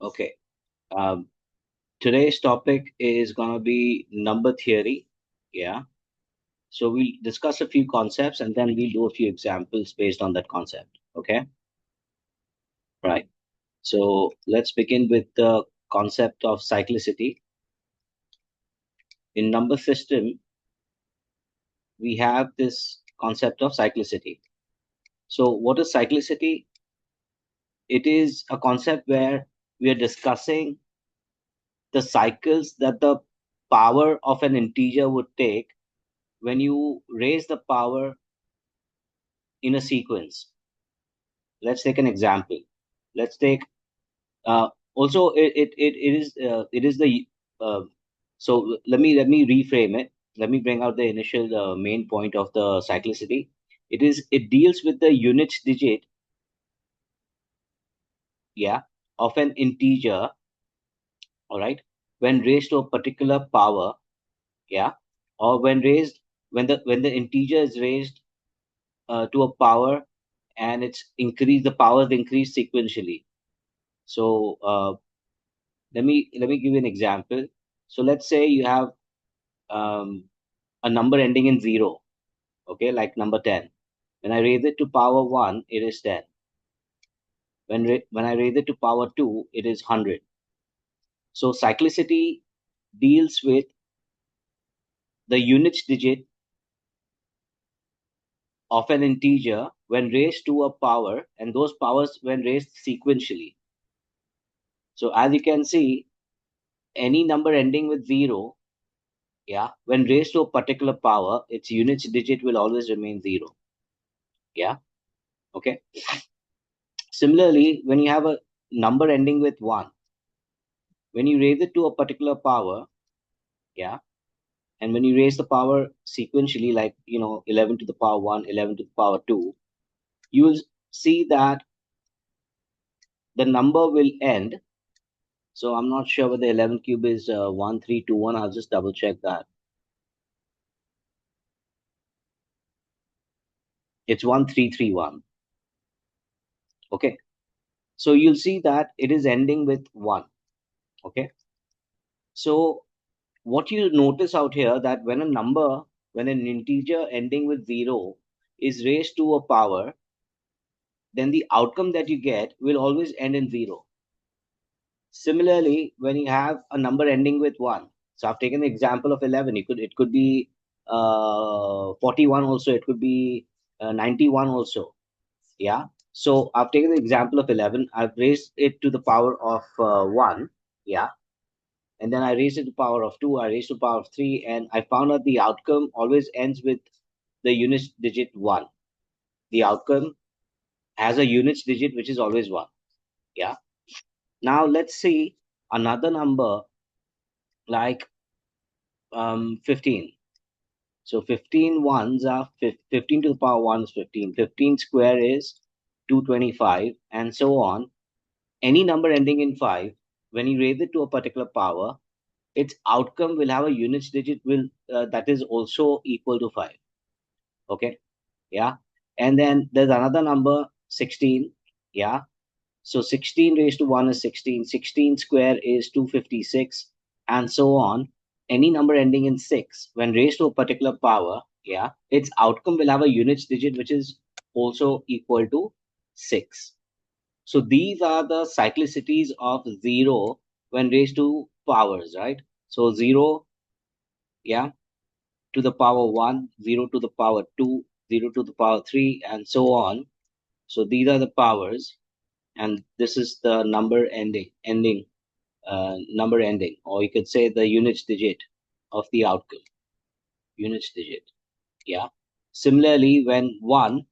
Okay. Um, Today's topic is going to be number theory. Yeah. So we'll discuss a few concepts and then we'll do a few examples based on that concept. Okay. Right. So let's begin with the concept of cyclicity. In number system, we have this concept of cyclicity. So what is cyclicity? It is a concept where we are discussing the cycles that the power of an integer would take when you raise the power in a sequence. Let's take an example. Let's take also it is the uh, so let me reframe it. Let me bring out the initial main point of the cyclicity. It deals with the units digit, yeah, of an integer, all right, when raised to a particular power, yeah, or when the integer is raised to a power and the power is increased sequentially. So let me give you an example. So let's say you have a number ending in zero, okay, like number 10. When I raise it to power one, it is 10. When I raise it to power two, it is 100. So cyclicity deals with the units digit of an integer when raised to a power, and those powers when raised sequentially. So as you can see, any number ending with zero, yeah, when raised to a particular power, its units digit will always remain zero. Yeah. Okay. Similarly, when you have a number ending with 1, when you raise it to a particular power, yeah, and when you raise the power sequentially, like, 11 to the power 1, 11 to the power 2, you will see that the number will end. So I'm not sure whether 11 cube is 1321. I'll just double check that. It's 1331. Okay. So you'll see that it is ending with 1. Okay. So what you notice out here, that when an integer ending with 0 is raised to a power, then the outcome that you get will always end in 0. Similarly, when you have a number ending with 1, so I've taken the example of 11. It could be 41 also. It could be 91 also. Yeah. So I've taken the example of 11. I've raised it to the power of 1. Yeah. And then I raised it to power of 2. I raised to power of 3, and I found out the outcome always ends with the units digit 1. The outcome has a units digit which is always 1. Yeah. Now let's see another number like 15. So 15 ones are 15 to the power 1 is 15. 15 square is 225, and so on. Any number ending in 5, when you raise it to a particular power, its outcome will have a units digit will that is also equal to 5. Okay. Yeah. And then there's another number 16. Yeah. So 16 raised to 1 is 16. 16 square is 256, and so on. Any number ending in 6, when raised to a particular power, yeah, its outcome will have a units digit which is also equal to 6. So these are the cyclicities of 0 when raised to powers, right? So 0, yeah, to the power 1, 0 to the power 2, 0 to the power 3, and so on. So these are the powers, and this is the number ending, or you could say the units digit of the outcome, units digit. Yeah. Similarly, when 1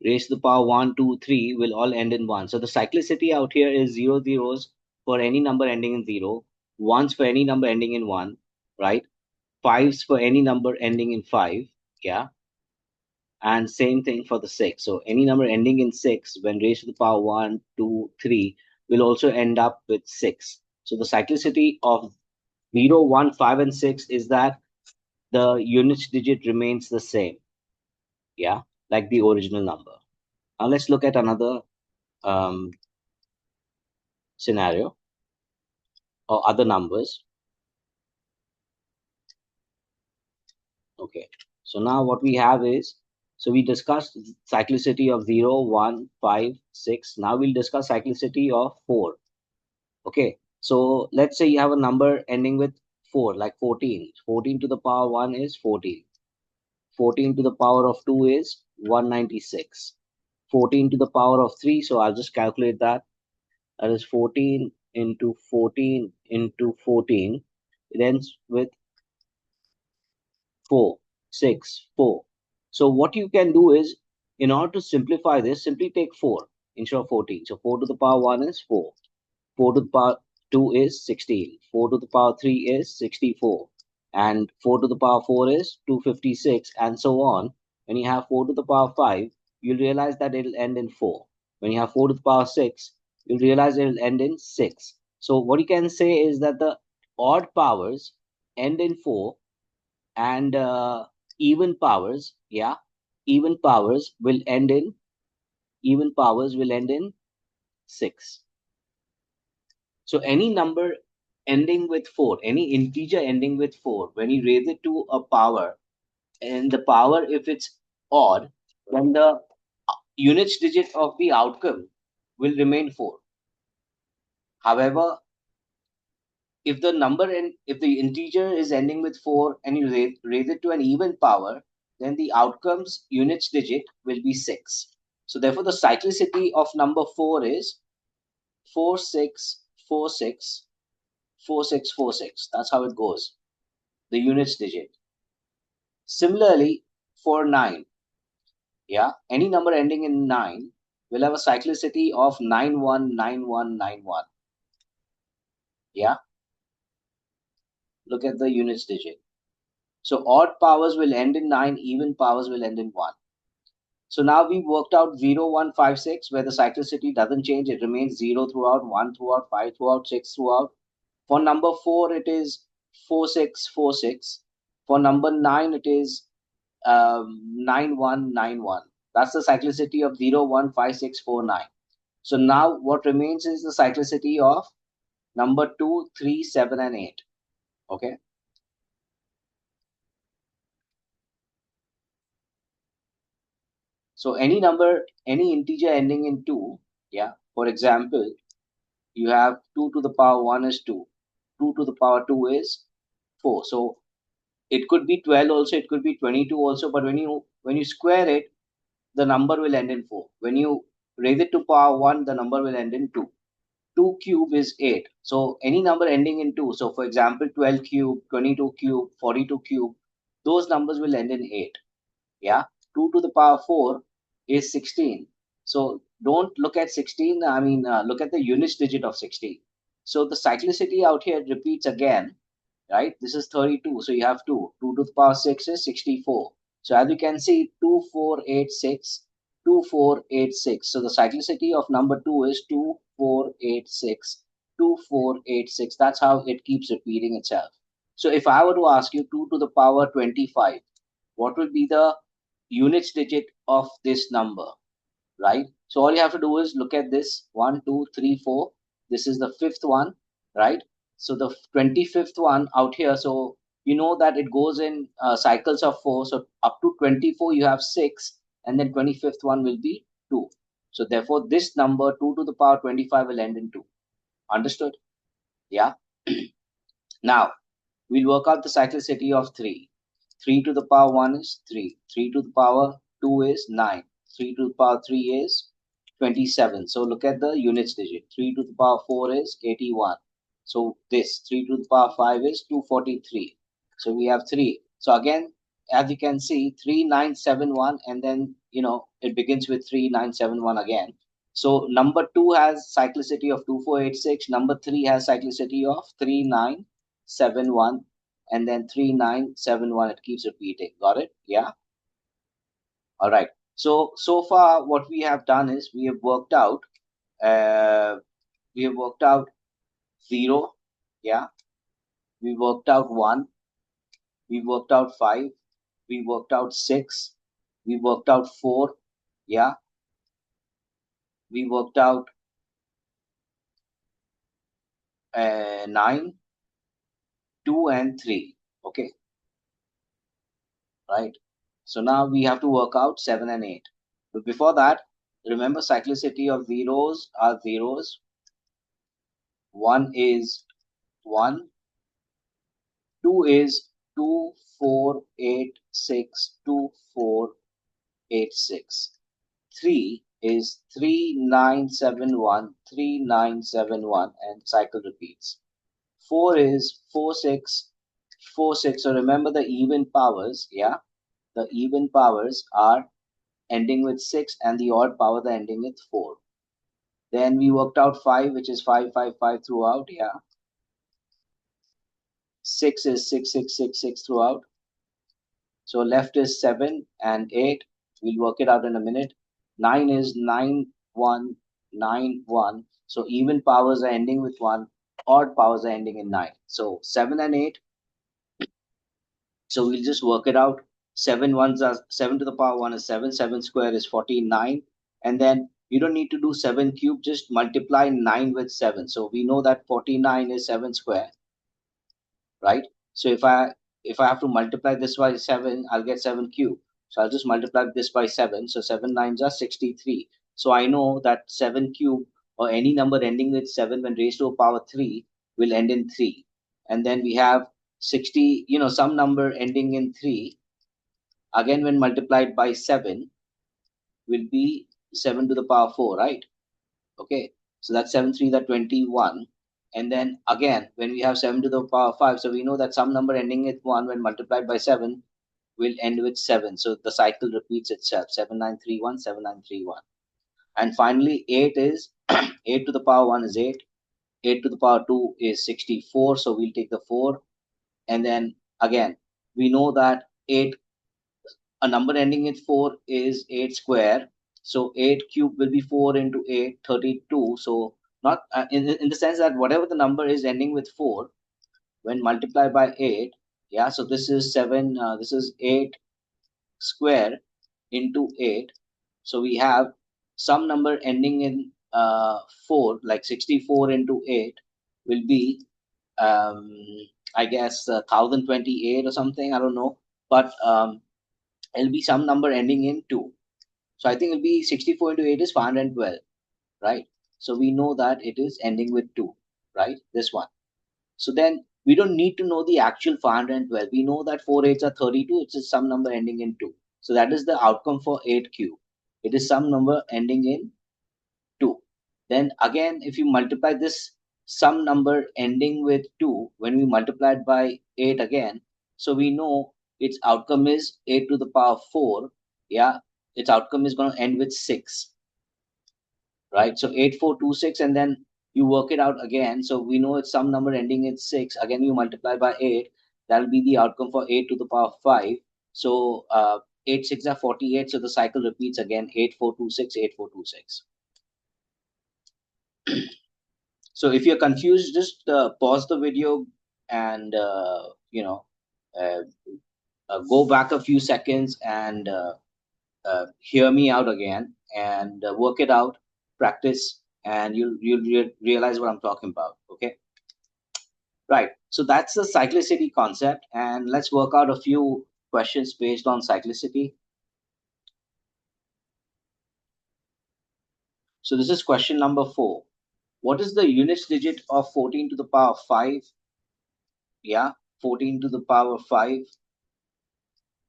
raised to the power 1, 2, 3 will all end in 1. So the cyclicity out here is 0 zeros for any number ending in 0, ones for any number ending in 1, right? Fives for any number ending in 5. Yeah. And same thing for the 6. So any number ending in 6, when raised to the power 1, 2, 3, will also end up with 6. So the cyclicity of 0, 1, 5, and 6 is that the units digit remains the same. Yeah, like the original number. Now let's look at another um, scenario or other numbers. Okay, so now what we have is, so we discussed cyclicity of 0, 1, 5, 6. Now we'll discuss cyclicity of 4. Okay, so let's say you have a number ending with 4, like 14. 14 to the power 1 is 14. 14 to the power of 2 is 196. 14 to the power of 3, so I'll just calculate that. That is 14 into 14 into 14. It ends with 4, 6, 4. So what you can do is, in order to simplify this, simply take 4 instead of 14. So 4 to the power 1 is 4. 4 to the power 2 is 16. 4 to the power 3 is 64. And 4 to the power 4 is 256, and so on. When you have 4 to the power 5, you'll realize that it'll end in 4. When you have 4 to the power 6, you'll realize it'll end in 6. So what you can say is that the odd powers end in 4, and even powers, yeah, even powers will end in even powers will end in 6. So any number ending with 4, any integer ending with 4, when you raise it to a power, and the power, if it's odd, then the units digit of the outcome will remain 4. However, if the integer is ending with 4 and you raise it to an even power, then the outcome's units digit will be 6. So therefore the cyclicity of number 4 is 4646 4646. That's how it goes, the units digit. Similarly, for 9, yeah, any number ending in 9 will have a cyclicity of 919191. Yeah, look at the units digit. So odd powers will end in 9, even powers will end in 1. So now we've worked out 0, 1, 5, 6, where the cyclicity doesn't change. It remains 0 throughout, 1 throughout, 5 throughout, 6 throughout. For number 4, it is 4646. For number 9, it is 9191. That's the cyclicity of 0, 1, 5, 6, 4, 9. So now what remains is the cyclicity of number 2, 3, 7, and 8. Okay. So any number, any integer ending in 2, yeah, for example, you have 2 to the power 1 is 2. 2 to the power 2 is 4. So it could be 12 also, it could be 22 also, but when you square it, the number will end in 4. When you raise it to power 1, the number will end in 2. 2 cube is 8. So any number ending in 2. So for example, 12 cube, 22 cube, 42 cube, those numbers will end in 8. Yeah. 2 to the power 4 is 16. So don't look at 16. I mean, look at the units digit of 16. So the cyclicity out here repeats again, right? This is 32. So you have 2. 2 to the power 6 is 64. So as you can see, 2486, 2486. So the cyclicity of number 2 is 2486, 2486. That's how it keeps repeating itself. So if I were to ask you 2 to the power 25, what would be the units digit of this number, right? So all you have to do is look at this 1, 2, 3, 4. This is the fifth one, right? So the 25th one out here. So you know that it goes in cycles of 4. So up to 24, you have 6, and then 25th one will be 2. So therefore, this number 2 to the power 25 will end in 2. Understood? Yeah. Now, we'll work out the cyclicity of 3. 3 to the power 1 is 3. 3 to the power 2 is 9. 3 to the power 3 is 27. So look at the units digit. 3 to the power 4 is 81. So this 3 to the power 5 is 243. So we have 3. So again, as you can see, 3971, and then, it begins with 3971 again. So number 2 has cyclicity of 2486. Number 3 has cyclicity of 3971, and then 3971. It keeps repeating. Got it? Yeah. All right. So far what we have done is uh, we have worked out 0. Yeah. We worked out 1. We worked out 5. We worked out 6. We worked out 4. Yeah. We worked out 9, 2, and 3. Okay, right? So now we have to work out 7 and 8. But before that, remember cyclicity of zeros are zeros. 1 is 1. 2 is 2, 4, 8, 6, 2, 4, 8, 6. 3 is 3, 9, 7, 1, 3, 9, 7, 1, and cycle repeats. 4 is 4, 6, 4, 6. So remember the even powers, yeah? The even powers are ending with 6 and the odd powers are ending with 4. Then we worked out 5, which is 5, 5, 5 throughout, yeah? 6 is 6, 6, 6, 6 throughout. So left is 7 and 8. We'll work it out in a minute. 9 is 9, 1, 9, 1. So even powers are ending with 1. Odd powers are ending in 9. So 7 and 8. So we'll just work it out. 7 ones are 7 to the power 1 is 7. 7 square is 49. And then you don't need to do 7 cube. Just multiply 9 with 7. So we know that 49 is 7 square, right? So if I have to multiply this by 7, I'll get 7 cube. So I'll just multiply this by 7. So 7 nines are 63. So I know that 7 cube or any number ending with 7 when raised to a power 3 will end in 3. And then we have 60, some number ending in 3, again when multiplied by 7 will be 7 to the power 4, right? Okay, so that's 7 3 that 21. And then again, when we have 7 to the power 5, so we know that some number ending with 1 when multiplied by 7 will end with 7. So the cycle repeats itself, 7931, 7931. And finally, 8 is 8 to the power 1 is 8. 8 to the power 2 is 64. So we'll take the 4. And then again, we know that 8, a number ending with 4 is 8 square. So 8 cube will be 4 into 8, 32. So not in the sense that whatever the number is ending with 4, when multiplied by 8, yeah, so this is 7, this is 8 square into 8. So we have some number ending in 4, like 64 into 8 will be, um, I guess, 1028 or something. I don't know. But it'll be some number ending in 2. So I think it'll be 64 into 8 is 512, right? So we know that it is ending with 2, right? This one. So then we don't need to know the actual 512. We know that 4 8s are 32. It's just some number ending in 2. So that is the outcome for 8 cube. It is some number ending in 2. Then again, if you multiply this some number ending with 2, when we multiply it by 8 again, so we know its outcome is 8 to the power 4. Yeah, its outcome is going to end with 6, right? So 8426, and then you work it out again. So we know it's some number ending in 6. Again, you multiply by 8. That'll be the outcome for 8 to the power 5. So 8 6 are 48. So the cycle repeats again, 8426, 8426. So if you're confused, just pause the video and uh, go back a few seconds and hear me out again and work it out, practice, and you'll realize what I'm talking about. Okay, right. So that's the cyclicity concept, and let's work out a few questions based on cyclicity. So this is question number 4. What is the units digit of 14 to the power 5? Yeah, 14 to the power 5,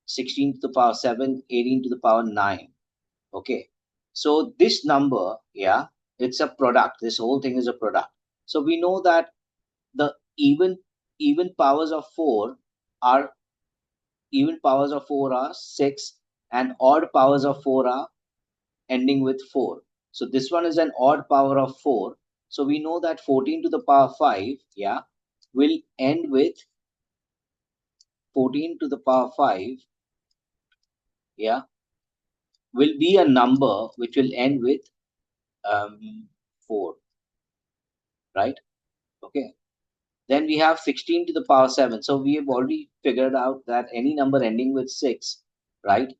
16 to the power 7, 18 to the power 9. Okay. So this number, yeah, it's a product. This whole thing is a product. So we know that the even powers of 4 are even powers of 4 are 6, and odd powers of 4 are ending with 4. So this one is an odd power of 4. So we know that 14 to the power 5, yeah, will end with 14 to the power 5, yeah, will be a number which will end with 4, right? Okay. Then we have 16 to the power 7. So we have already figured out that any number ending with 6, right,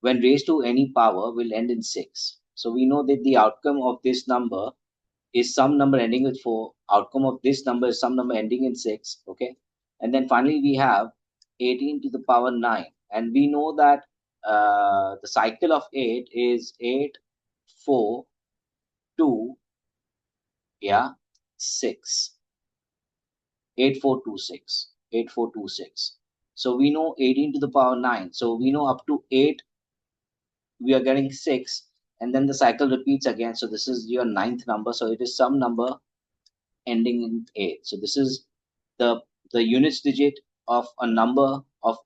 when raised to any power will end in 6. So we know that the outcome of this number is some number ending with 4. Outcome of this number is some number ending in 6. Okay. And then finally we have 18 to the power 9. And we know that the cycle of 8 is 8, 4, 2, yeah, 6. 8426. 8426. So we know 18 to the power 9. So we know up to 8 we are getting 6, and then the cycle repeats again. So this is your ninth number. So it is some number ending in 8. So this is the units digit of a number of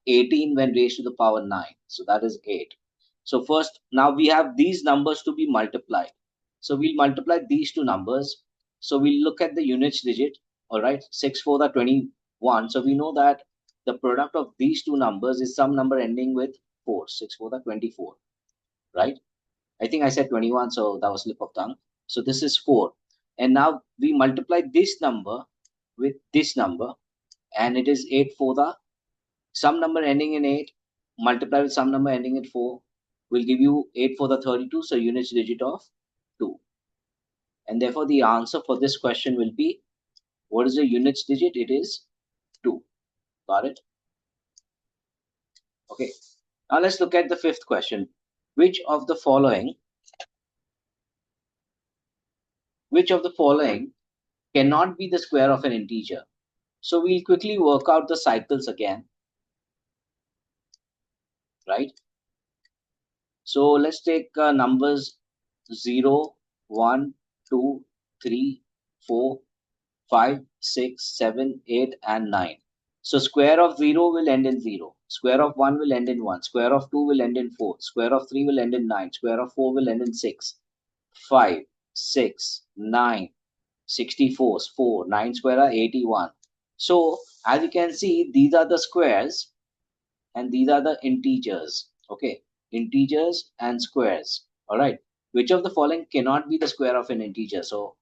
18 when raised to the power 9. So that is 8. So first, now we have these numbers to be multiplied. So we'll multiply these two numbers. So we'll look at the units digit. All right, 6 4 the 21. So we know that the product of these two numbers is some number ending with 4. 6 4 the 24. Right? I think I said 21, so that was slip of tongue. So this is 4. And now we multiply this number with this number, and it is 8 4 the some number ending in 8 multiply with some number ending in 4 will give you 8 for the 32, so units digit of 2. And therefore the answer for this question will be, what is the units digit? It is 2. Got it? Okay. Now let's look at the fifth question. Which of the following cannot be the square of an integer? So we'll quickly work out the cycles again, right? So let's take numbers 0, 1, 2, 3, 4, 5, 6, 7, 8, and 9. So square of 0 will end in 0. Square of 1 will end in 1. Square of 2 will end in 4. Square of 3 will end in 9. Square of 4 will end in 6. 5, 6, 9, 64, 4, 9 square are 81. So as you can see, these are the squares and these are the integers. Okay, integers and squares. All right, which of the following cannot be the square of an integer? So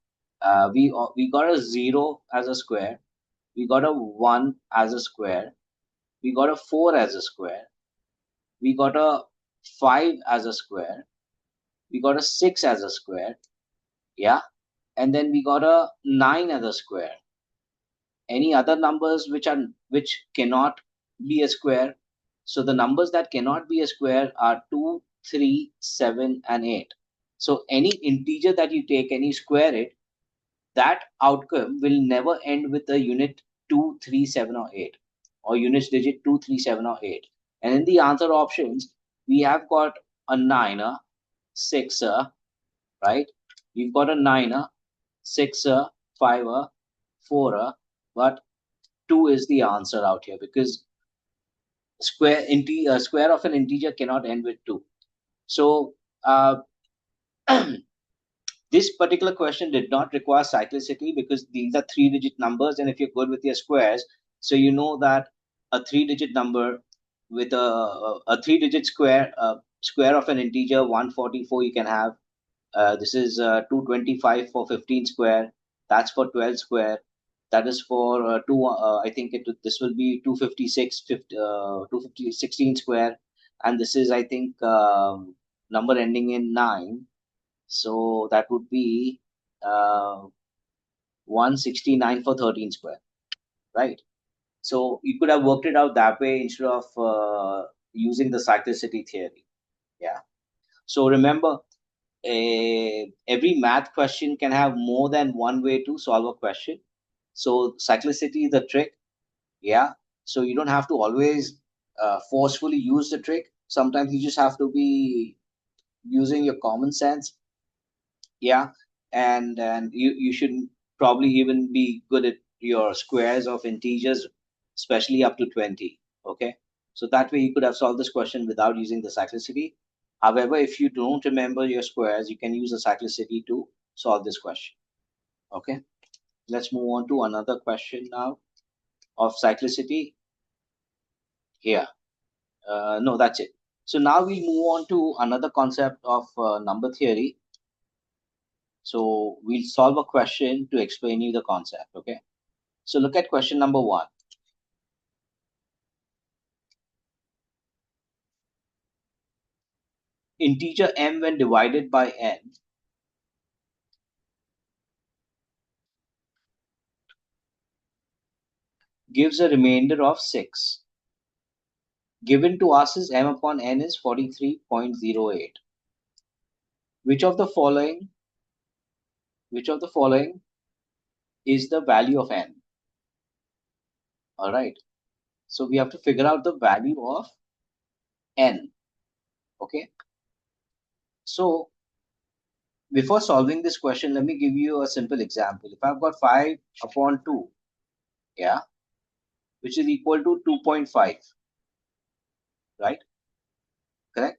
we got a 0 as a square, we got a 1 as a square, we got a 4 as a square, we got a 5 as a square, we got a 6 as a square, yeah, and then we got a 9 as a square. Any other numbers which cannot be a square? So the numbers that cannot be a square are 2, 3, 7, and 8. So any integer that you take and you square it, that outcome will never end with a unit 2, 3, 7, or 8, or units digit 2, 3, 7, or 8. And in the answer options, we have got a 9er, 6er, right? We've got a 9er, 6er, 5er, 4er, but 2 is the answer out here because square of an integer cannot end with 2. So this particular question did not require cyclicity because these are 3-digit numbers, and if you're good with your squares, so you know that a 3-digit number with a 3-digit square of an integer 144 you can have. This is 225 for 15 square. That's for 12 square. That is for two. I think this will be 256, 250, 16 square, and this is I think number ending in 9. So that would be 169 for 13 square, right? So you could have worked it out that way instead of using the cyclicity theory. Yeah. So remember, every math question can have more than one way to solve a question. So cyclicity is the trick. Yeah. So you don't have to always forcefully use the trick. Sometimes you just have to be using your common sense. Yeah. And you should probably even be good at your squares of integers, especially up to 20. Okay. So that way you could have solved this question without using the cyclicity. However, if you don't remember your squares, you can use the cyclicity to solve this question. Okay. Let's move on to another question now of cyclicity here. No, that's it. So now we move on to another concept of number theory. So we'll solve a question to explain you the concept. Okay. So look at question number 1. Integer m when divided by n gives a remainder of 6. Given to us is m upon n is 43.08. Which of the following is the value of n? All right. So we have to figure out the value of n. Okay. So before solving this question, let me give you a simple example. If I've got 5 upon 2, yeah, which is equal to 2.5, right? Correct.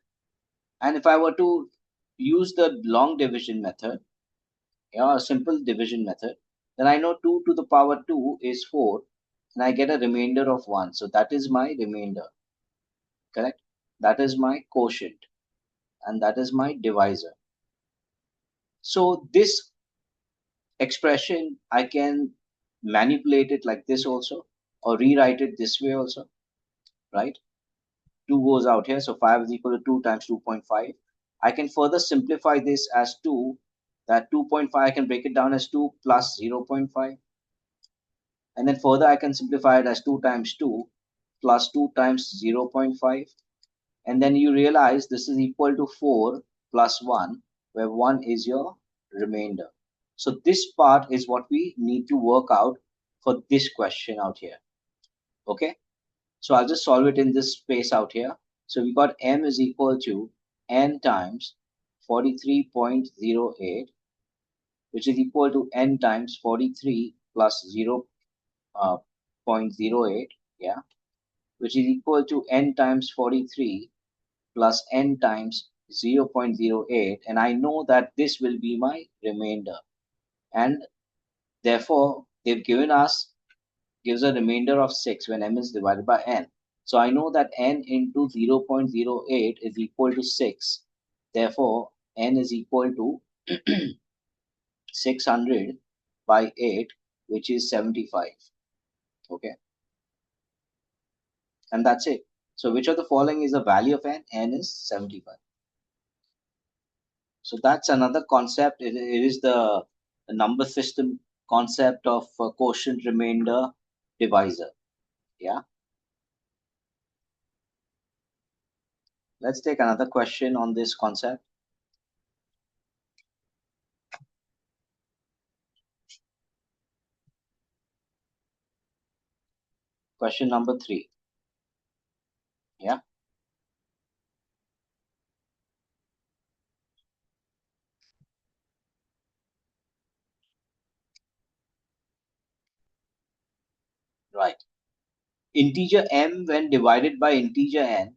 And if I were to use the long division method, yeah, a simple division method, then I know 2 to the power 2 is 4, and I get a remainder of 1. So that is my remainder. Correct. That is my quotient, and that is my divisor. So this expression, I can manipulate it like this also, or rewrite it this way also, right? 2 goes out here, so 5 is equal to 2 times 2.5. I can further simplify this as 2, that 2.5 I can break it down as 2 plus 0.5, and then further I can simplify it as 2 times 2 plus 2 times 0.5, and then you realize this is equal to 4 plus 1, where 1 is your remainder. So this part is what we need to work out for this question out here. Okay, so I'll just solve it in this space out here. So we got m is equal to n times 43.08, which is equal to n times 43 plus 0.08, yeah, which is equal to n times 43 plus n times 0.08, and I know that this will be my remainder, and therefore they've gives a remainder of 6 when m is divided by n. So I know that n into 0.08 is equal to 6. Therefore, n is equal to 600 by 8, which is 75. Okay, and that's it. So which of the following is the value of n? N is 75. So that's another concept. It is the number system concept of quotient, remainder, divisor. Yeah. Let's take another question on this concept. Question number 3. Yeah. Right. Integer m when divided by integer n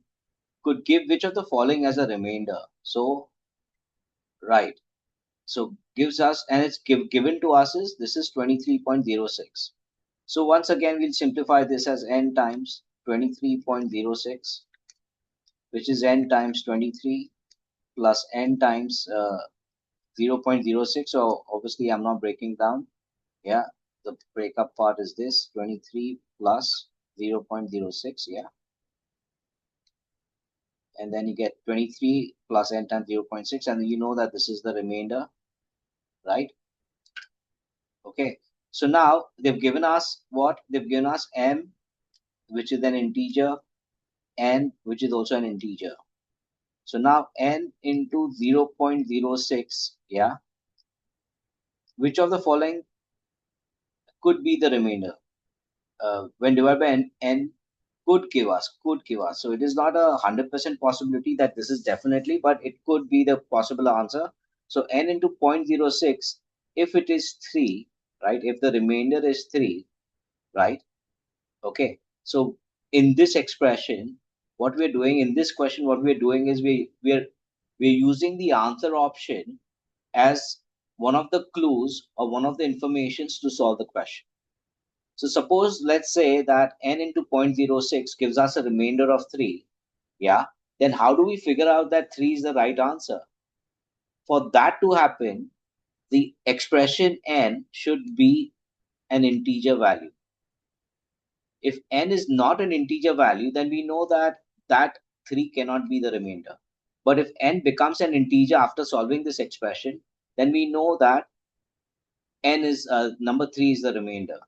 could give which of the following as a remainder? So, right. So gives us, and it's given to us is this is 23.06. So once again, we'll simplify this as n times 23.06, which is n times 23 plus n times 0.06. So obviously, I'm not breaking down. Yeah, the breakup part is this 23 plus 0.06. Yeah, and then you get 23 plus n times 0.6, and you know that this is the remainder, right? Okay, so now they've given us what? They've given us m, which is an integer, n, which is also an integer. So now n into 0.06, yeah, which of the following could be the remainder? When divided by n could give us. So it is not a 100% possibility that this is definitely, but it could be the possible answer. So n into 0.06, if it is 3, right? If the remainder is 3, right? Okay. So in this expression, what we're doing in this question, what we're doing is we're using the answer option as one of the clues or one of the informations to solve the question. So suppose let's say that n into 0.06 gives us a remainder of 3. Yeah. Then how do we figure out that 3 is the right answer? For that to happen, the expression n should be an integer value. If n is not an integer value, then we know that that 3 cannot be the remainder. But if n becomes an integer after solving this expression, then we know that n is number 3 is the remainder.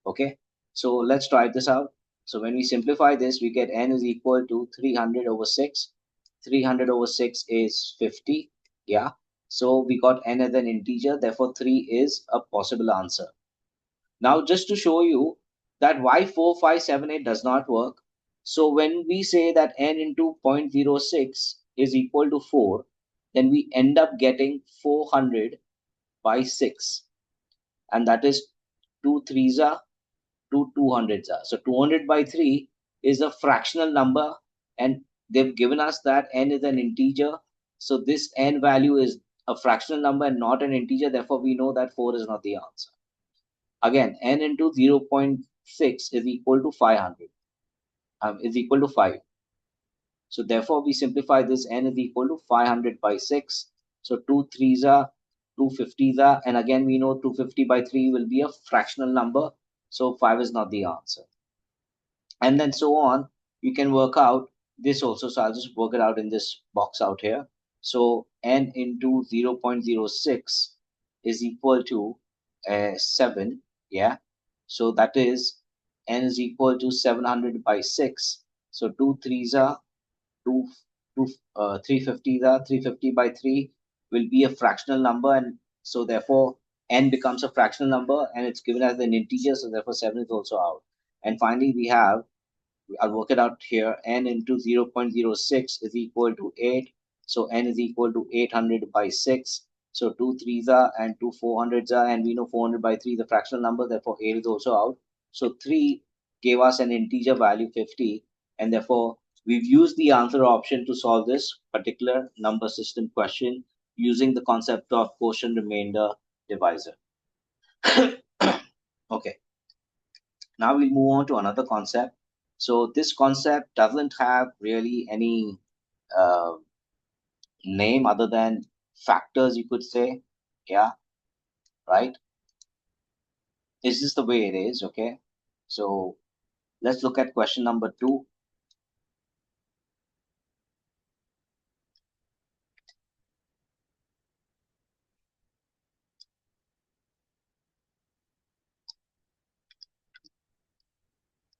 Okay. So let's try this out. So when we simplify this, we get n is equal to 300 over 6. 300 over 6 is 50. Yeah. So we got n as an integer. Therefore, 3 is a possible answer. Now, just to show you that why 4, 5, 7, 8 does not work. So when we say that n into 0.06 is equal to 4, then we end up getting 400 by 6. And that is 2 threes are, 2 200s are. So 200 by 3 is a fractional number, and they've given us that n is an integer. So this n value is a fractional number and not an integer. Therefore, we know that 4 is not the answer. Again, n into 0.6 is equal to 500, is equal to 5. So therefore, we simplify this, n is equal to 500 by 6. So 2 threes are, 250s are, and again we know 250 by 3 will be a fractional number. So 5 is not the answer. And then so on, you can work out this also. So I'll just work it out in this box out here. So n into 0.06 is equal to 7. Yeah. So that is n is equal to 700 by 6. So 2 threes are, 2, 350s are, 350 by 3 will be a fractional number. And so therefore n becomes a fractional number and it's given as an integer. So therefore 7 is also out. And finally, we have, I'll work it out here, n into 0.06 is equal to 8. So n is equal to 800 by 6. So 2 threes are and 2 400s are, and we know 400 by 3 is a fractional number, therefore 8 is also out. So 3 gave us an integer value 50, and therefore we've used the answer option to solve this particular number system question using the concept of quotient remainder divisor. Okay. Now we'll move on to another concept. So this concept doesn't have really any uh, name other than factors, you could say. Yeah, right. This is the way it is. Okay. So let's look at question number 2.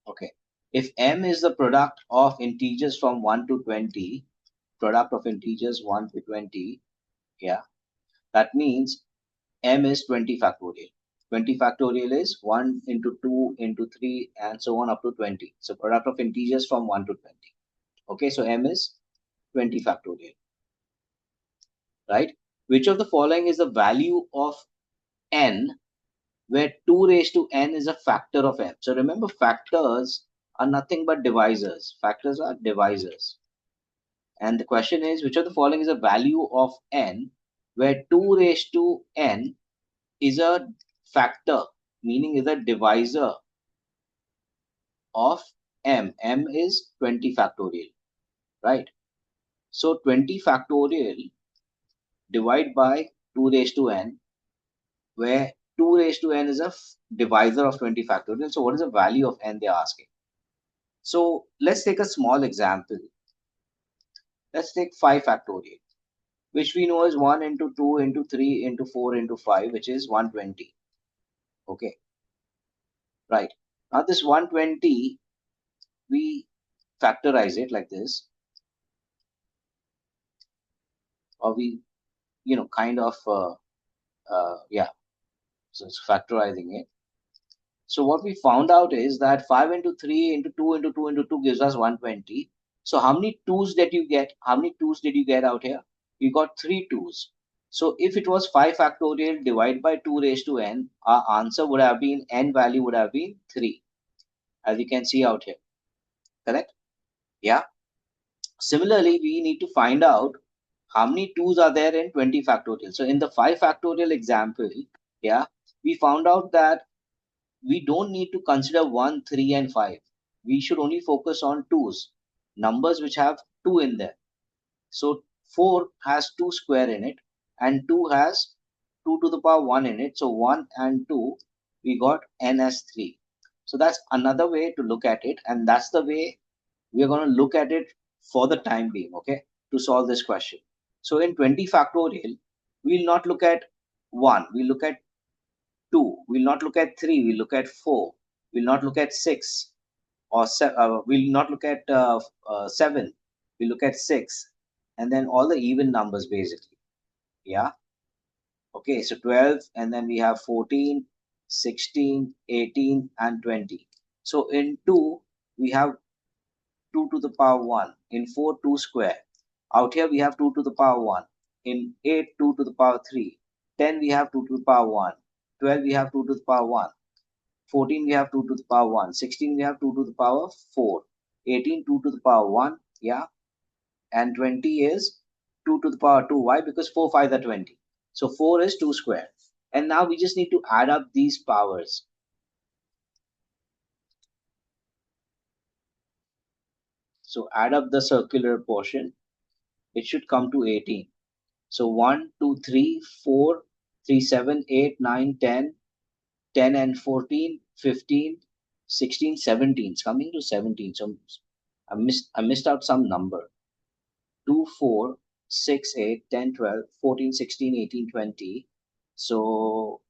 Okay. If m is the product of integers from 1 to 20, product of integers 1 to 20, yeah, that means m is 20 factorial. 20 factorial is 1 into 2 into 3 and so on up to 20. So product of integers from 1 to 20. Okay, so m is 20 factorial, right? Which of the following is the value of n where 2 raised to n is a factor of m? So remember, factors are nothing but divisors. Factors are divisors. And the question is, which of the following is a value of n where 2 raised to n is a factor, meaning is a divisor of m. M is 20 factorial, right? So 20 factorial divide by 2 raised to n, where 2 raised to n is a divisor of 20 factorial. So what is the value of n they're asking? So let's take a small example. Let's take 5 factorial, which we know is 1 into 2 into 3 into 4 into 5, which is 120. Okay, right. Now this 120, we factorize it like this, or we, kind of, yeah, so it's factorizing it. So what we found out is that 5 into 3 into 2 into 2 into 2 gives us 120. So how many 2's did you get? How many 2's did you get out here? You got 3 2's. So if it was 5 factorial divided by 2 raised to n, our answer would have been, n value would have been 3, as you can see out here. Correct? Yeah. Similarly, we need to find out how many 2's are there in 20 factorial. So in the 5 factorial example, yeah, we found out that we don't need to consider 1, 3, and 5. We should only focus on 2's, numbers which have 2 in there. So 4 has 2 square in it, and 2 has 2 to the power 1 in it. So 1 and 2, we got n as 3. So that's another way to look at it, and that's the way we're going to look at it for the time being, okay, to solve this question. So in 20 factorial, we'll not look at 1, we'll look at 2, we'll not look at 3, we'll look at 4, We'll not look at 6 or we'll not look at 7. We'll look at 6 and then all the even numbers basically. Yeah. Okay, so 12 and then we have 14, 16, 18 and 20. So in 2, we have 2 to the power 1. In 4, 2 square. Out here we have 2 to the power 1. In 8, 2 to the power 3. 10 we have 2 to the power 1. 12 we have 2 to the power 1. 14 we have 2 to the power 1. 16 we have 2 to the power 4. 18 2 to the power 1. Yeah. And 20 is 2 to the power 2. Why? Because 4 5 are 20. So 4 is 2 square. And now we just need to add up these powers. So add up the circular portion. It should come to 18. So 1, 2, 3, 4, 3, 7, 8, 9, 10, 10 and 14, 15, 16, 17. It's coming to 17. So I missed out some number. 2, 4, 6, 8, 10, 12, 14, 16, 18, 20. So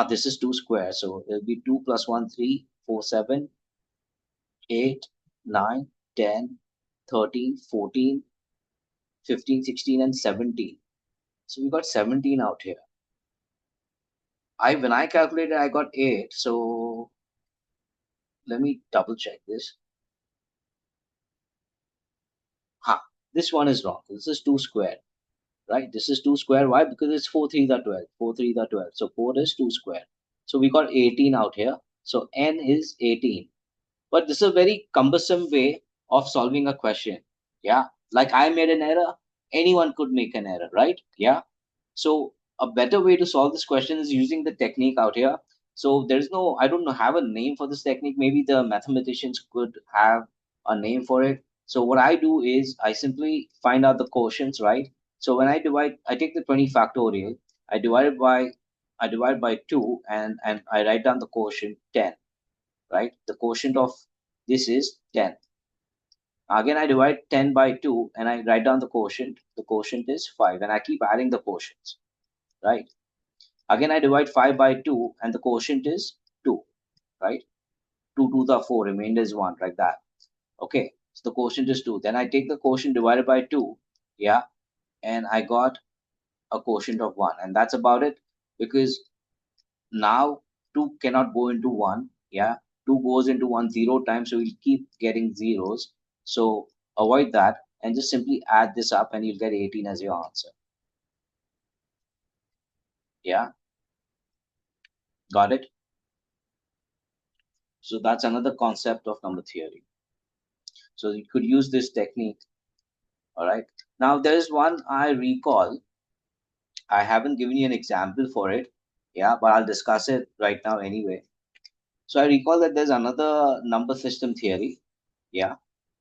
this is 2 square. So it'll be 2 plus 1, 3, 4, 7, 8, 9, 10, 13, 14, 15, 16, and 17. So we got 17 out here. When I calculated, I got 8. So let me double check this. This one is wrong. This is 2 square, right? This is 2 square. Why? Because it's 4 3 are 12. 4 3 are 12. So 4 is 2 square. So we got 18 out here. So n is 18. But this is a very cumbersome way of solving a question. Yeah. Like I made an error. Anyone could make an error, right? Yeah. So a better way to solve this question is using the technique out here. So there's no, I don't know, have a name for this technique. Maybe the mathematicians could have a name for it. So what I do is I simply find out the quotients, right? So when I divide, I take the 20 factorial, I divide by 2 and I write down the quotient 10, right? The quotient of this is 10. Again, I divide 10 by 2 and I write down the quotient. The quotient is 5 and I keep adding the quotients, right? Again, I divide 5 by 2 and the quotient is 2, right? 2 to the 4, remainder is 1, like that. Okay, so the quotient is 2. Then I take the quotient divided by 2, yeah, and I got a quotient of 1. And that's about it, because now 2 cannot go into 1, yeah. 2 goes into 1 0 times, so we'll keep getting zeros. So avoid that and just simply add this up and you'll get 18 as your answer. Yeah, got it? So that's another concept of number theory. So you could use this technique. All right. Now there is one I recall. I haven't given you an example for it. Yeah, but I'll discuss it right now anyway. So I recall that there's another number system theory. Yeah.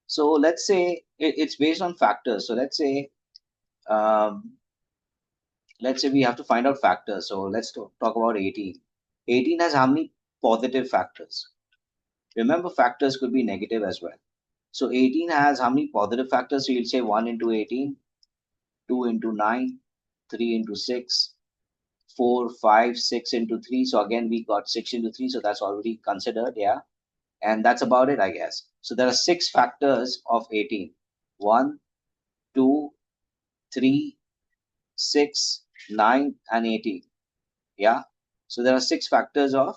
So let's say it's based on factors. So um, let's say we have to find out factors. So let's talk about 18. 18 has how many positive factors? Remember, factors could be negative as well. So 18 has how many positive factors? So you'll say 1 into 18, 2 into 9, 3 into 6, 4, 5, 6 into 3. So again, we got 6 into 3. So that's already considered. Yeah. And that's about it, I guess. So there are 6 factors of 18. 1, 2, 3, 6, 9, and 18. Yeah. So there are 6 factors of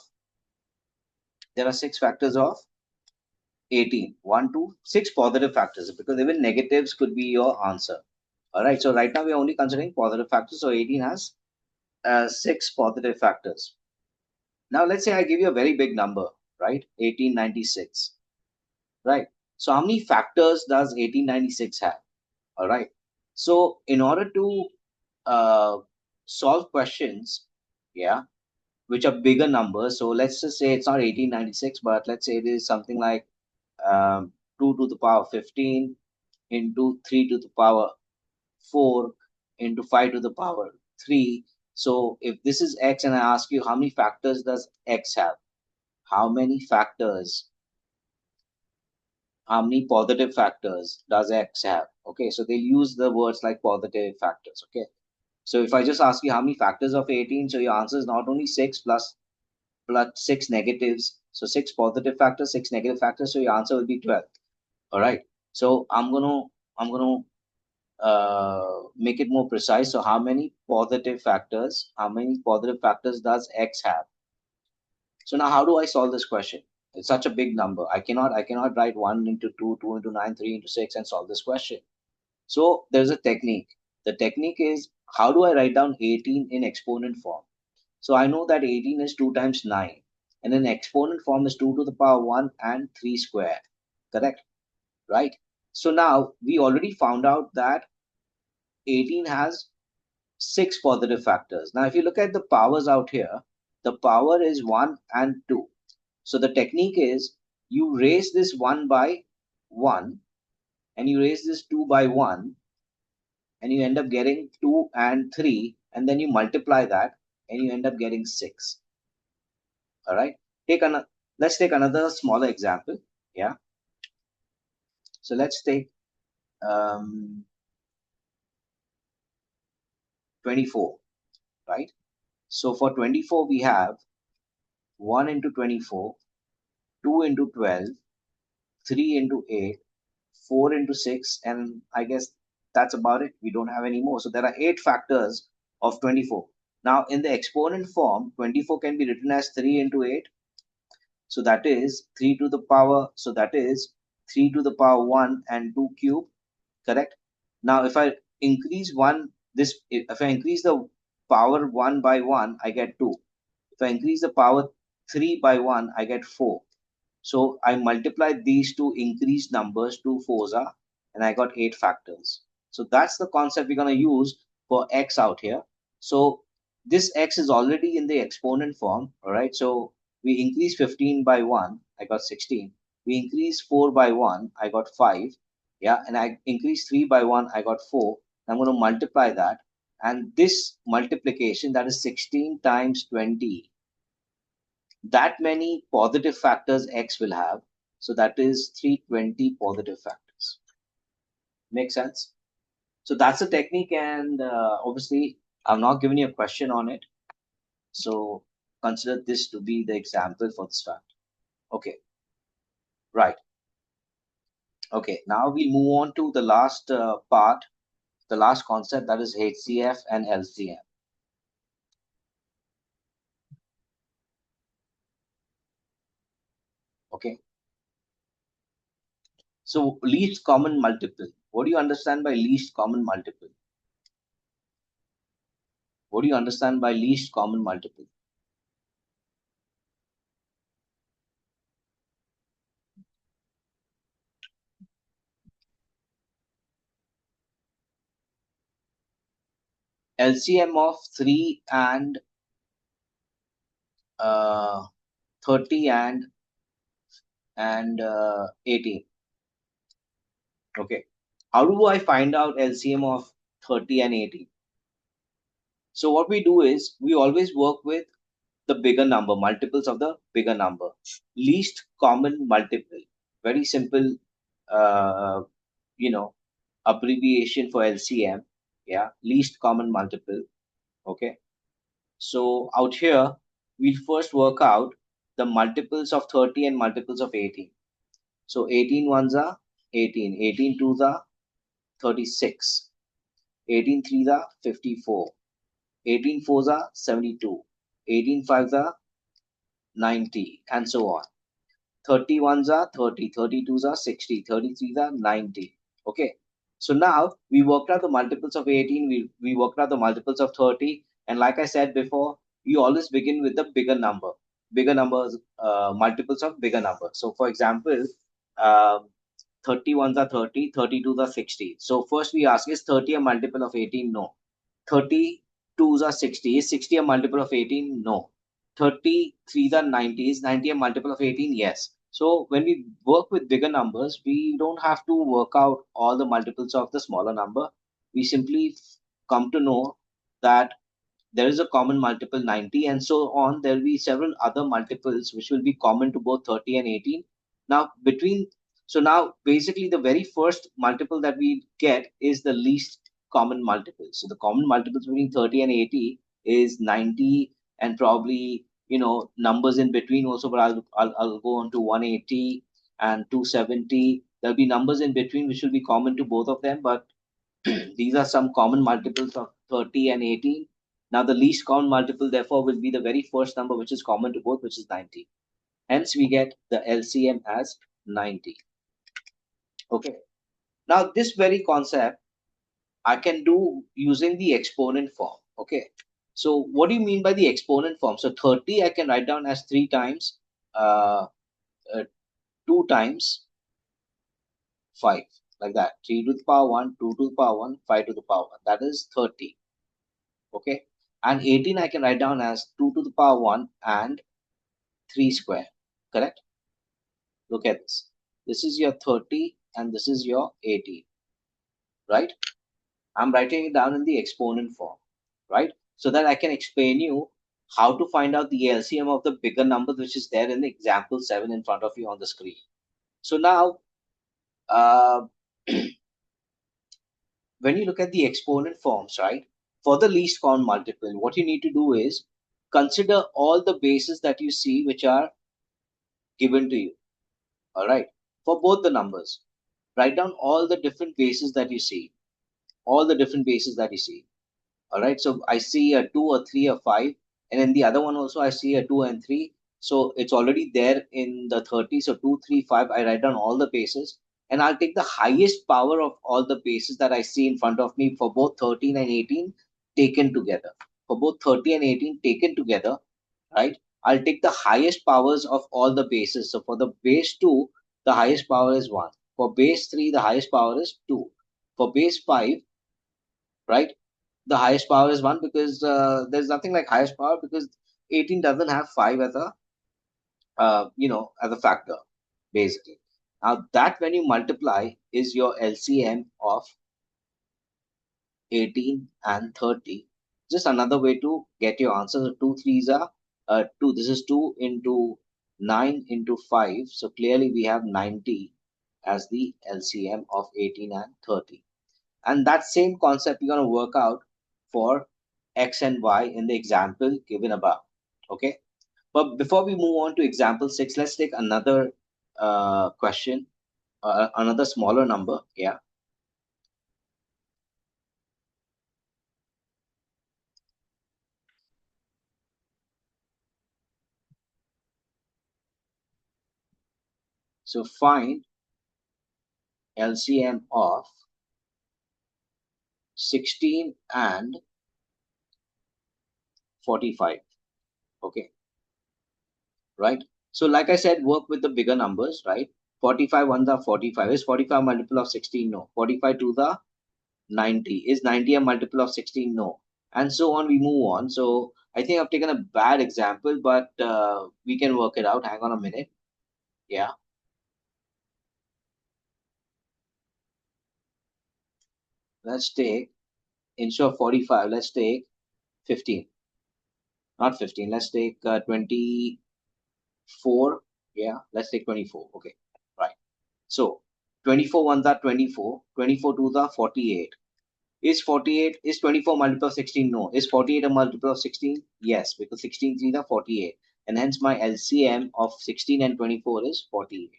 18. 1, 2, 6 positive factors, because even negatives could be your answer. All right. So right now we're only considering positive factors. So 18 has 6 positive factors. Now let's say I give you a very big number, right? 1896, right? So how many factors does 1896 have? All right. So in order to uh, solve questions, yeah, which are bigger numbers. So let's just say it's not 1896, but let's say it is something like 2 to the power 15 into 3 to the power 4 into 5 to the power 3. So if this is x and I ask you how many factors does x have? How many factors, how many positive factors does x have? Okay, so they use the words like positive factors. Okay, so if I just ask you how many factors of 18, so your answer is not only 6 plus 6 negatives, So 6 positive factors, 6 negative factors. So your answer will be 12. All right. So I'm gonna make it more precise. So how many positive factors? How many positive factors does X have? So now how do I solve this question? It's such a big number. I cannot write 1 into 2, 2 into 9, 3 into 6 and solve this question. So there's a technique. The technique is, how do I write down 18 in exponent form? So I know that 18 is 2 times 9. And in exponent form is 2 to the power 1 and 3 square. Correct? Right? So now we already found out that 18 has 6 positive factors. Now if you look at the powers out here, the power is 1 and 2. So the technique is, you raise this 1 by 1 and you raise this 2 by 1 and you end up getting 2 and 3, and then you multiply that and you end up getting 6. All right. Let's take another smaller example. Yeah. So let's take 24. Right. So for 24 we have 1 into 24, 2 into 12, 3 into 8, 4 into 6, and I guess that's about it. We don't have any more. So there are 8 factors of 24. Now in the exponent form, 24 can be written as 3 into 8. So that is 3 to the power. So that is 3 to the power 1 and 2 cube. Correct. Now if I increase if I increase the power 1 by 1, I get 2. If I increase the power 3 by 1, I get 4. So I multiplied these two increased numbers, two fours are, and I got 8 factors. So that's the concept we're going to use for X out here. So this X is already in the exponent form. All right. So we increase 15 by 1, I got 16. We increase 4 by 1, I got 5. Yeah. And I increase 3 by 1, I got 4. I'm going to multiply that. And this multiplication, that is 16 times 20, that many positive factors X will have. So that is 320 positive factors. Make sense? So that's the technique, and obviously I'm not giving you a question on it. So consider this to be the example for this fact. Okay, right. Okay, now we move on to the last part, the last concept, that is HCF and LCM. Okay. So least common multiple. What do you understand by least common multiple? What do you understand by least common multiple? LCM of 3 and 30 and 18. Okay. How do I find out LCM of 30 and 18? So what we do is, we always work with the bigger number, multiples of the bigger number. Least common multiple. Very simple, uh, you know, abbreviation for LCM. Yeah. Least common multiple. Okay. So out here, we'll first work out the multiples of 30 and multiples of 18. So 18 ones are 18, 18 twos are 36, 18 threes are 54, 18 fours are 72, 18 fives are 90, and so on. 31s are 30, 32s are 60, 33s are 90. Okay. So now we worked out the multiples of 18, we worked out the multiples of 30. And like I said before, we always begin with the bigger number, bigger numbers, multiples of bigger numbers. So for example, um 31s are 30, 32s are 60. So first we ask, is 30 a multiple of 18? No. 32s are 60. Is 60 a multiple of 18? No. 33s are 90. Is 90 a multiple of 18? Yes. So when we work with bigger numbers, we don't have to work out all the multiples of the smaller number. We simply come to know that there is a common multiple 90, and so on. There will be several other multiples which will be common to both 30 and 18. Now now basically the very first multiple that we get is the least common multiple. So the common multiples between 30 and 80 is 90 and probably numbers in between also, but I'll go on to 180 and 270. There'll be numbers in between which will be common to both of them, but these are some common multiples of 30 and 18. Now, the least common multiple, therefore, will be the very first number which is common to both, which is 90. Hence, we get the LCM as 90. Okay. Now, this very concept I can do using the exponent form. Okay. So, what do you mean by the exponent form? So, 30 I can write down as 3 times uh, uh, 2 times 5, like that. 3 to the power 1, 2 to the power 1, 5 to the power 1. That is 30. Okay. And 18 I can write down as 2 to the power 1 and 3 square. Correct? Look at this. This is your 30 and this is your 18. Right? I'm writing it down in the exponent form. Right? So that I can explain you how to find out the LCM of the bigger numbers, which is there in the example 7 in front of you on the screen. So now, uh, when you look at the exponent forms, right, for the least common multiple, what you need to do is consider all the bases that you see which are given to you. All right, for both the numbers, write down all the different bases that you see, all the different bases that you see. All right, so I see a 2, a 3, a 5, and in the other one also I see a 2 and 3. So it's already there in the 30. So 2, 3, 5, I write down all the bases, and I'll take the highest power of all the bases that I see in front of me for both 13 and 18 taken together. For both 30 and 18 taken together, right? I'll take the highest powers of all the bases. So for the base 2, the highest power is 1. For base 3, the highest power is 2. For base 5, right, the highest power is 1, because there's nothing like highest power, because 18 doesn't have 5 as a as a factor, basically. Now that, when you multiply, is your LCM of 18 and 30. Just another way to get your answer. So 2 threes are 2. This is 2 into 9 into 5. So clearly we have 90 as the LCM of 18 and 30. And that same concept we're going to work out for X and Y in the example given above. Okay. But before we move on to example 6, let's take another question, another smaller number. Yeah. So find LCM of 16 and 45. Okay. Right. So like I said, work with the bigger numbers, right? 45 ones are 45. Is 45 multiple of 16? No. 45 to the 90. Is 90 a multiple of 16? No. And so on, we move on. So I think I've taken a bad example, but we can work it out. Hang on a minute. Yeah. Let's take, instead of 45, let's take 15. Not 15. Let's take 24. Yeah. Let's take 24. Okay. Right. So 24 ones are 24. 24 twos are 48. Is 24 multiple of 16? No. Is 48 a multiple of 16? Yes, because 16 threes are 48. And hence my LCM of 16 and 24 is 48.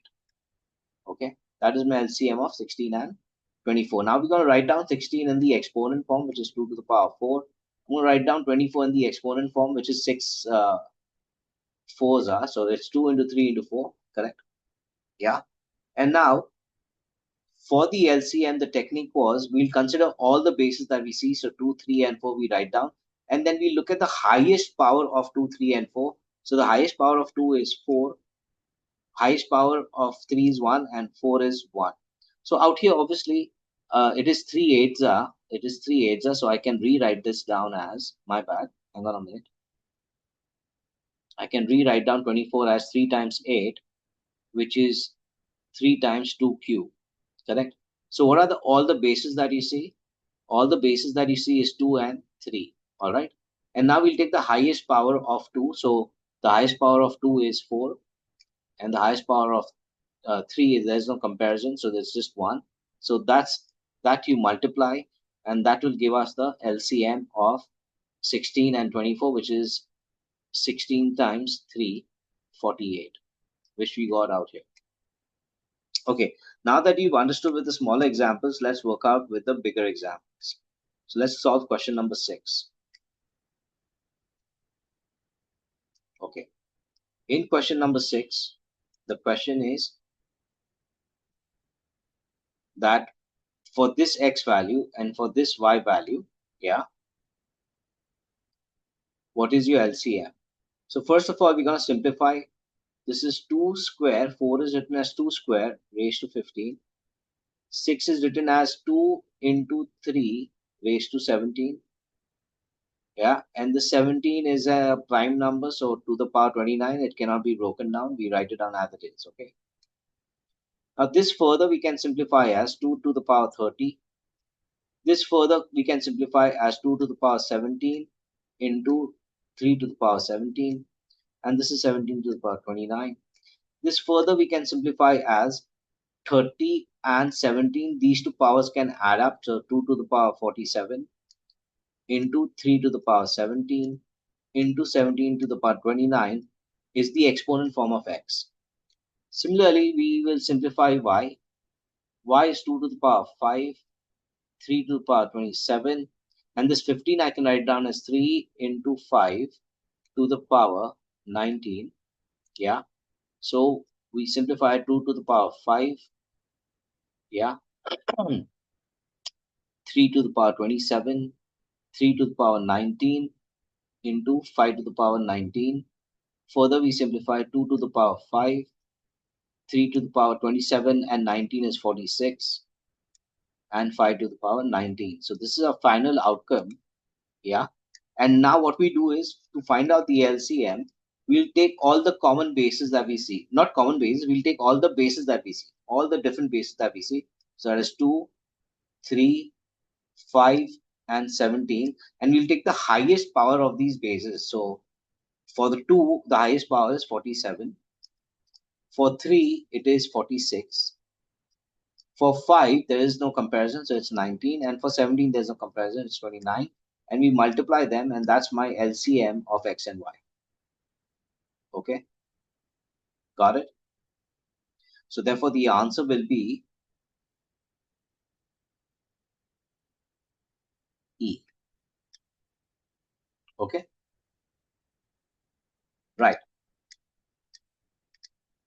Okay. That is my LCM of 16 and 24. Now we're going to write down 16 in the exponent form, which is 2 to the power 4. I'm going to write down 24 in the exponent form, which is 6 fours are. So it's 2 into 3 into 4. Correct? Yeah. And now, for the LCM, the technique was, we'll consider all the bases that we see. So 2, 3, and 4 we write down. And then we look at the highest power of 2, 3, and 4. So the highest power of 2 is 4. Highest power of 3 is 1, and 4 is 1. So out here, obviously, it is 3 eighths. It is 3 eighths. So I can rewrite this down as, my bad. Hang on a minute. I can rewrite down 24 as 3 times 8, which is 3 times 2 cube. Correct? So what are all the bases that you see? All the bases that you see is 2 and 3. All right. And now we'll take the highest power of 2. So the highest power of 2 is 4. And the highest power of 3 is, there's no comparison. So there's just 1. So that you multiply. And that will give us the LCM of 16 and 24, which is 16 times 3, 48, which we got out here. Okay, now that you've understood with the smaller examples, let's work out with the bigger examples. So let's solve question number 6. Okay, in question number 6, the question is that for this x value and for this y value, yeah, what is your LCM? So first of all, we're going to simplify. This is 2 square, 4 is written as 2 square raised to 15. 6 is written as 2 into 3 raised to 17. Yeah, and the 17 is a prime number, so to the power 29, it cannot be broken down. We write it down as it is. Okay. Now this further we can simplify as 2 to the power 30. This further we can simplify as 2 to the power 17 into 3 to the power 17, and this is 17 to the power 29. This further we can simplify as 30 and 17. These two powers can add up, so 2 to the power 47 into 3 to the power 17 into 17 to the power 29 is the exponent form of x. Similarly, we will simplify y. Y is 2 to the power 5, 3 to the power 27, and this 15 I can write down as 3 into 5 to the power 19. Yeah, so we simplify 2 to the power 5. Yeah, 3 to the power 27, 3 to the power 19 into 5 to the power 19. Further, we simplify 2 to the power 5, 3 to the power 27, and 19 is 46, and 5 to the power 19. So this is our final outcome. Yeah. And now what we do is to find out the LCM, we'll take all the common bases that we see. Not common bases, we'll take all the bases that we see, all the different bases that we see. So that is 2, 3, 5, and 17. And we'll take the highest power of these bases. So for the 2, the highest power is 47. For 3, it is 46. For 5, there is no comparison, so it's 19. And for 17, there's no comparison, it's 29. And we multiply them, and that's my LCM of x and y. Okay, got it? So therefore, the answer will be E. Okay, right.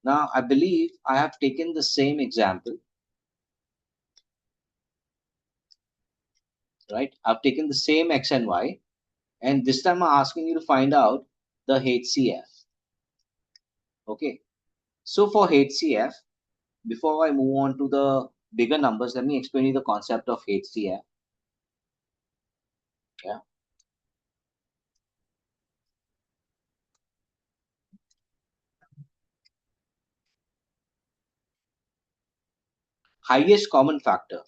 Now, I believe I have taken the same example, right? I've taken the same x and y, and this time I'm asking you to find out the HCF. Okay, so for HCF, before I move on to the bigger numbers, let me explain you the concept of HCF. Yeah. Highest common factor.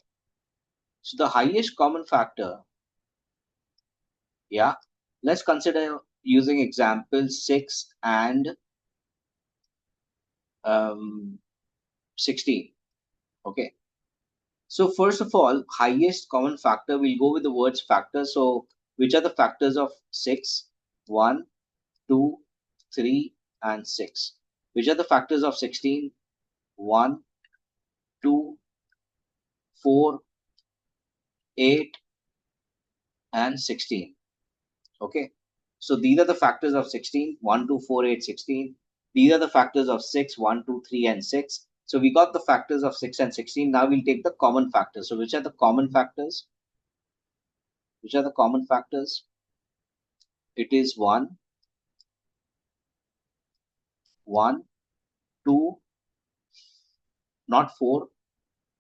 So the highest common factor, yeah, let's consider using example 6 and 16. Okay. So first of all, highest common factor, we'll go with the words factor. So which are the factors of 6? 1, 2, 3, and 6. Which are the factors of 16? 1, 2, 4, 8, and 16. Okay. So these are the factors of 16, 1, 2, 4, 8, 16. These are the factors of 6, 1, 2, 3, and 6. So we got the factors of 6 and 16. Now we'll take the common factors. So which are the common factors? Which are the common factors? It is 1, 1, 2, not 4,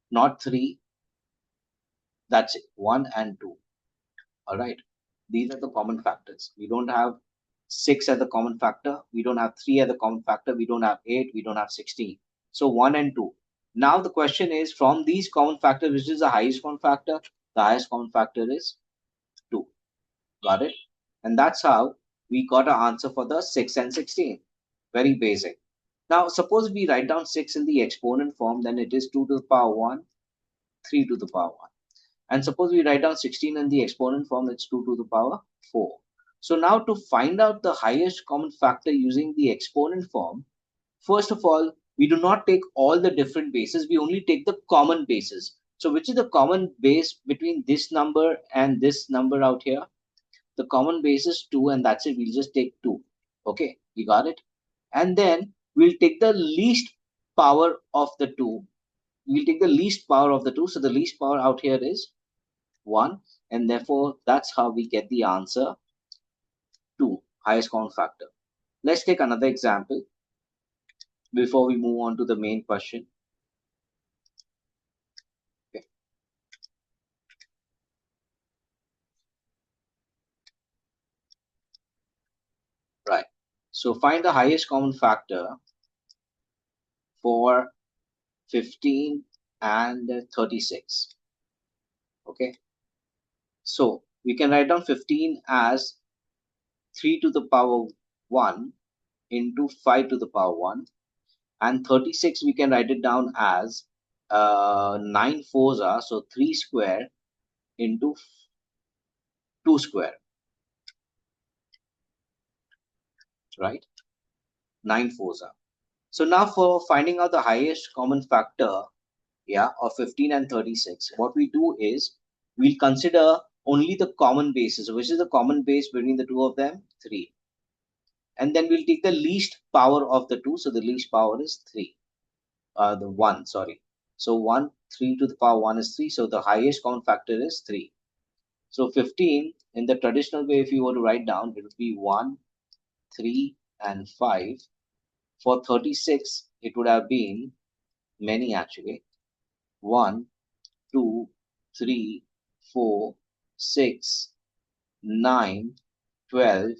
not 3. That's it. 1 and 2. All right. These are the common factors. We don't have 6 as the common factor. We don't have 3 as the common factor. We don't have 8. We don't have 16. So 1 and 2. Now the question is, from these common factors, which is the highest common factor? The highest common factor is 2. Got it? And that's how we got our answer for the 6 and 16. Very basic. Now, suppose we write down 6 in the exponent form, then it is 2 to the power 1, 3 to the power 1. And suppose we write down 16 in the exponent form, it's 2 to the power 4. So now to find out the highest common factor using the exponent form, first of all, we do not take all the different bases, we only take the common bases. So which is the common base between this number and this number out here? The common base is 2, and that's it. We'll just take 2. Okay, you got it? And then we'll take the least power of the 2. We'll take the least power of the 2. So the least power out here is 1. And therefore, that's how we get the answer 2, highest common factor. Let's take another example before we move on to the main question. Okay. Right. So find the highest common factor for 15 and 36. Okay. So we can write down 15 as 3 to the power 1 into 5 to the power 1, and 36 we can write it down as 9 fours are, so 3 square into 2 square, right? 9 fours are. So now for finding out the highest common factor, yeah, of 15 and 36, what we do is we'll consider only the common bases. Which is the common base between the two of them? 3. And then we'll take the least power of the 2. So the least power is 3. The 1, sorry. So 1, 3 to the power 1 is 3. So the highest common factor is 3. So 15, in the traditional way, if you were to write down, it would be 1, 3, and 5. For 36, it would have been many actually. 1, 2, 3, 4, 6, 9, 12,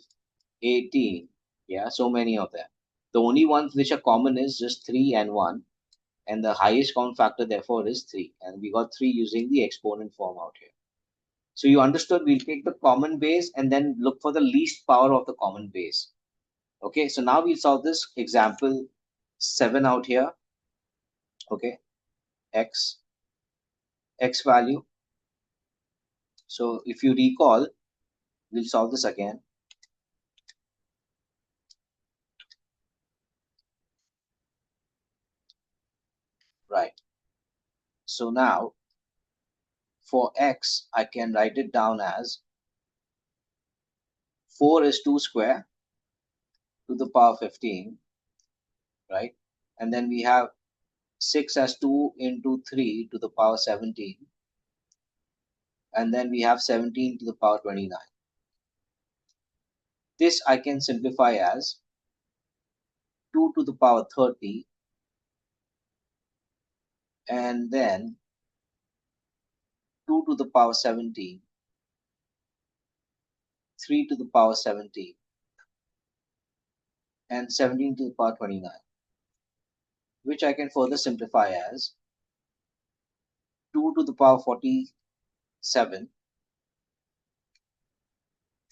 18. Yeah, so many of them. The only ones which are common is just 3 and 1. And the highest common factor therefore is 3. And we got 3 using the exponent form out here. So you understood, we'll take the common base and then look for the least power of the common base. Okay, so now we'll solve this example 7 out here. Okay, x value. So if you recall, we'll solve this again. Right. So now for x, I can write it down as 4 is 2 square to the power 15, right? And then we have 6 as 2 into 3 to the power 17. And then we have 17 to the power 29. This I can simplify as 2 to the power 30, and then 2 to the power 17, 3 to the power 17, and 17 to the power 29, which I can further simplify as 2 to the power 47,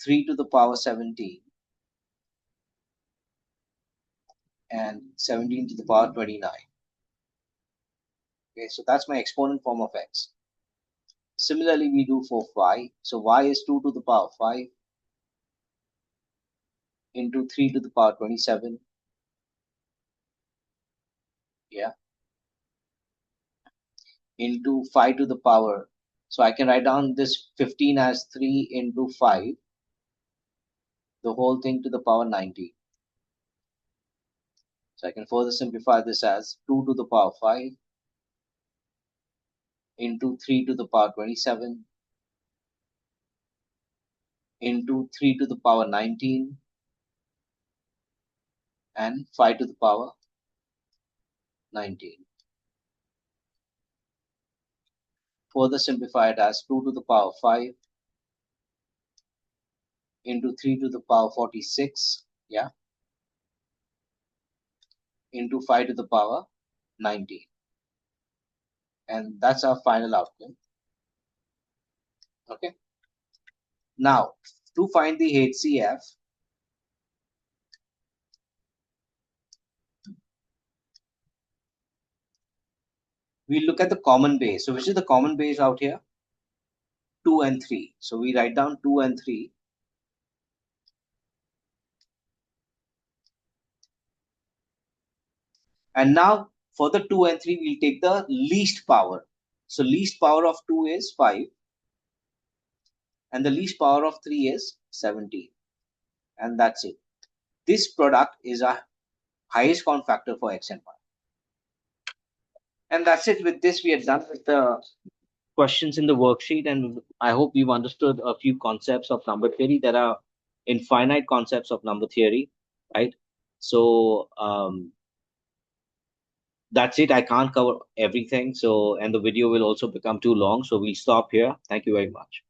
3 to the power 17, and 17 to the power 29. Okay, so that's my exponent form of x. Similarly, we do for y. So y is 2 to the power 5 into 3 to the power 27. Yeah. Into 5 to the power. So I can write down this 15 as 3 into 5, the whole thing to the power 90. So I can further simplify this as 2 to the power 5 into 3 to the power 27 into 3 to the power 19 and 5 to the power 19. Further simplify it as 2 to the power 5 into 3 to the power 46, yeah, into 5 to the power 19. And that's our final outcome. Okay. Now, to find the HCF, we look at the common base. So which is the common base out here? 2 and 3. So we write down 2 and 3. And now for the 2 and 3, we'll take the least power. So least power of 2 is 5, and the least power of 3 is 17. And that's it. This product is a highest count factor for x and y. And that's it. With this, we are done with the questions in the worksheet, and I hope we've understood a few concepts of number theory. There are infinite concepts of number theory, right? So that's it. I can't cover everything. So, and the video will also become too long. So we'll stop here. Thank you very much.